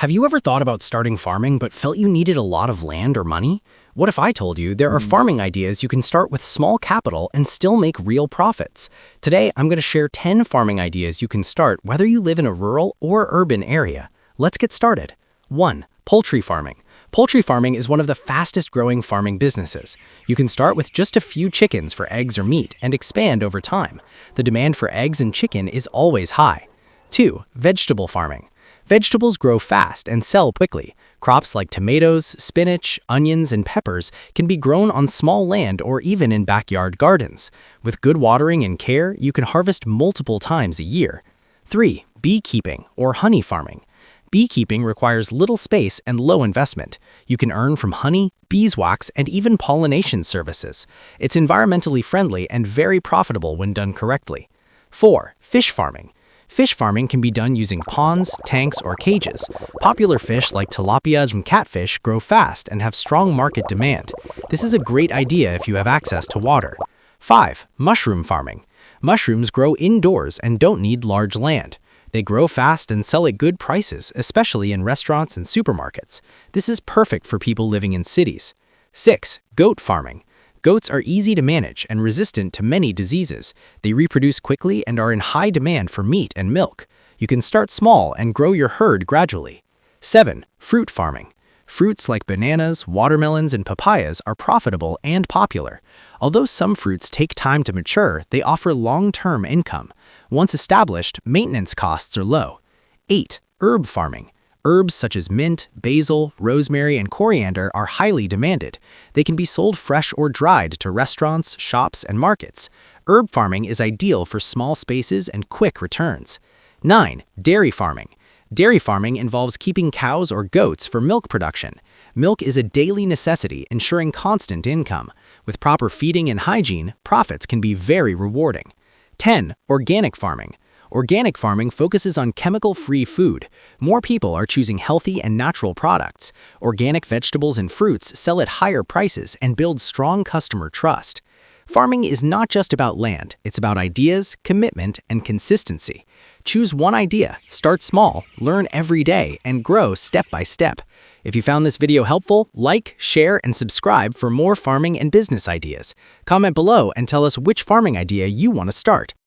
Have you ever thought about starting farming but felt you needed a lot of land or money? What if I told you there are farming ideas you can start with small capital and still make real profits? Today, I'm going to share 10 farming ideas you can start whether you live in a rural or urban area. Let's get started. 1. Poultry farming. Poultry farming is one of the fastest growing farming businesses. You can start with just a few chickens for eggs or meat and expand over time. The demand for eggs and chicken is always high. 2. Vegetable farming. Vegetables grow fast and sell quickly. Crops like tomatoes, spinach, onions, and peppers can be grown on small land or even in backyard gardens. With good watering and care, you can harvest multiple times a year. 3. Beekeeping or honey farming. Beekeeping requires little space and low investment. You can earn from honey, beeswax, and even pollination services. It's environmentally friendly and very profitable when done correctly. 4. Fish farming. Fish farming can be done using ponds, tanks, or cages. Popular fish like tilapia and catfish grow fast and have strong market demand. This is a great idea if you have access to water. 5. Mushroom farming. Mushrooms grow indoors and don't need large land. They grow fast and sell at good prices, especially in restaurants and supermarkets. This is perfect for people living in cities. 6. Goat farming. Goats are easy to manage and resistant to many diseases. They reproduce quickly and are in high demand for meat and milk. You can start small and grow your herd gradually. 7. Fruit farming. Fruits like bananas, watermelons, and papayas are profitable and popular. Although some fruits take time to mature, they offer long-term income. Once established, maintenance costs are low. 8. Herb farming. Herbs such as mint, basil, rosemary, and coriander are highly demanded. They can be sold fresh or dried to restaurants, shops, and markets. Herb farming is ideal for small spaces and quick returns. 9. Dairy farming. Dairy farming involves keeping cows or goats for milk production. Milk is a daily necessity, ensuring constant income. With proper feeding and hygiene, profits can be very rewarding. 10. Organic farming. Organic farming focuses on chemical-free food. More people are choosing healthy and natural products. Organic vegetables and fruits sell at higher prices and build strong customer trust. Farming is not just about land, it's about ideas, commitment, and consistency. Choose one idea, start small, learn every day, and grow step by step. If you found this video helpful, like, share, and subscribe for more farming and business ideas. Comment below and tell us which farming idea you want to start.